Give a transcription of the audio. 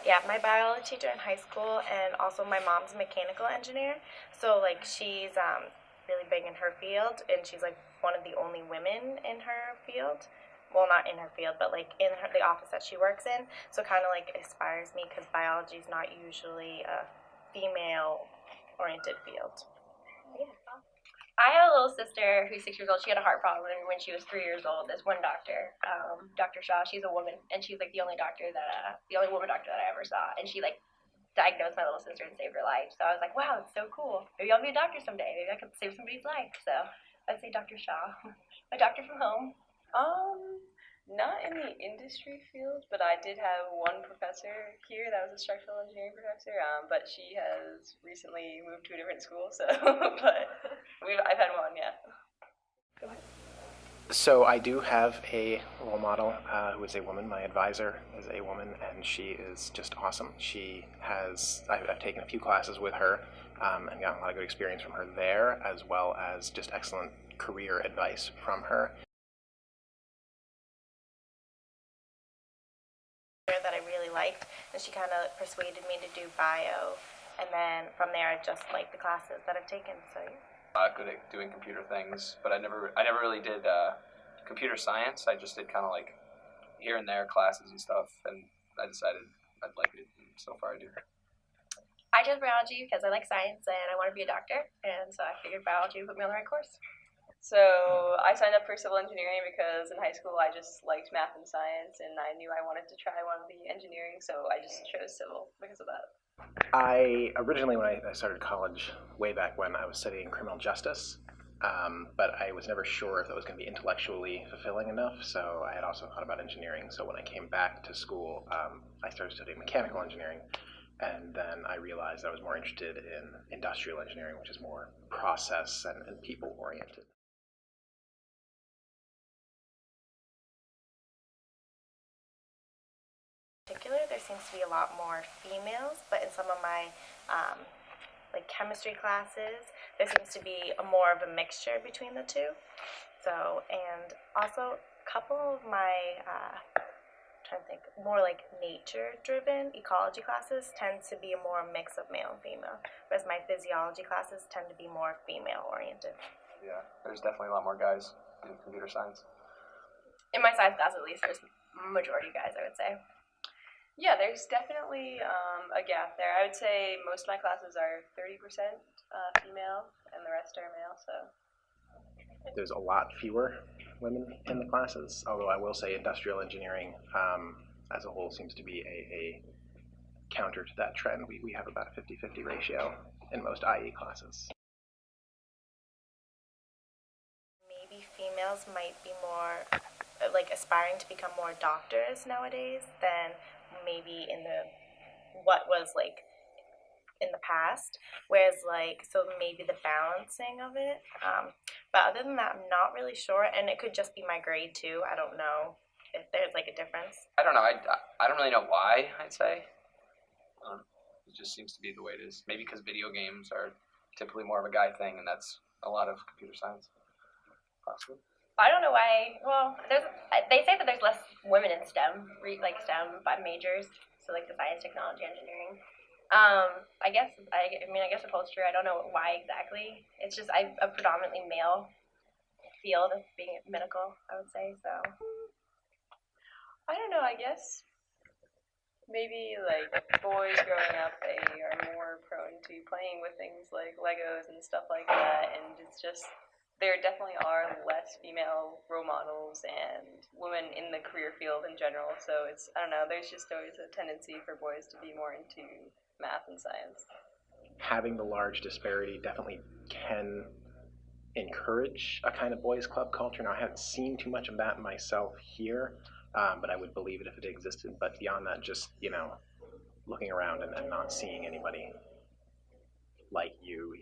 Yeah, my biology teacher in high school, and also my mom's a mechanical engineer. So like she's really big in her field, and she's like one of the only women in her field. Well, not in her field, but like in the office that she works in. So kind of like inspires me because biology is not usually a female-oriented field. Yeah. I have a little sister who's 6 years old. She had a heart problem when she was 3 years old. There's one doctor, Dr. Shaw. She's a woman, and she's like the only woman doctor that I ever saw. And she like diagnosed my little sister and saved her life. So I was like, wow, it's so cool. Maybe I'll be a doctor someday. Maybe I could save somebody's life. So I'd say Dr. Shaw, a doctor from home. Um, Not in the industry field, but I did have one professor here that was a structural engineering professor. But she has recently moved to a different school, so but I've had one, yeah. So I do have a role model who is a woman. My advisor is a woman, and she is just awesome. I've taken a few classes with her and gotten a lot of good experience from her there, as well as just excellent career advice from her. That I really liked, and she kind of persuaded me to do bio, and then from there I just like the classes that I've taken. So yeah. Good at doing computer things, but I never really did computer science. I just did kind of like here and there classes and stuff, and I decided I'd like it, and so far I do. I chose biology because I like science and I want to be a doctor, and so I figured biology would put me on the right course. So I signed up for civil engineering because in high school I just liked math and science, and I knew I wanted to try one of the engineering, so I just chose civil because of that. I originally, when I started college, way back when, I was studying criminal justice, but I was never sure if that was going to be intellectually fulfilling enough, so I had also thought about engineering. So when I came back to school, I started studying mechanical engineering, and then I realized I was more interested in industrial engineering, which is more process and people-oriented. Particular, there seems to be a lot more females, but in some of my like chemistry classes, there seems to be more of a mixture between the two. So, and also a couple of my trying to think, more like nature-driven ecology classes tend to be more a mix of male and female, whereas my physiology classes tend to be more female-oriented. Yeah, there's definitely a lot more guys in computer science. In my science class, at least, there's majority guys, I would say. Yeah, there's definitely a gap there. I would say most of my classes are 30% female, and the rest are male. So There's a lot fewer women in the classes, although I will say industrial engineering as a whole seems to be a counter to that trend. We have about a 50-50 ratio in most IE classes. Maybe females might be more like aspiring to become more doctors nowadays than maybe in the what was like in the past, whereas like so maybe the balancing of it, but other than that I'm not really sure, and it could just be my grade too. I don't know if there's like a difference. I don't know. I don't really know why. I'd say it just seems to be the way it is. Maybe because video games are typically more of a guy thing, and that's a lot of computer science. Possibly. I don't know why. Well, they say that there's less women in STEM, like STEM by majors, so like the science, technology, engineering. I guess it holds true. I don't know why exactly. It's just a predominantly male field of being medical, I would say. So I don't know. I guess maybe like boys growing up, they are more prone to playing with things like Legos and stuff like that, and it's just there definitely are less female role models and women in the career field in general. So I don't know, there's just always a tendency for boys to be more into math and science. Having the large disparity definitely can encourage a kind of boys club culture. Now, I haven't seen too much of that myself here, but I would believe it if it existed. But beyond that, just, looking around and not seeing anybody like you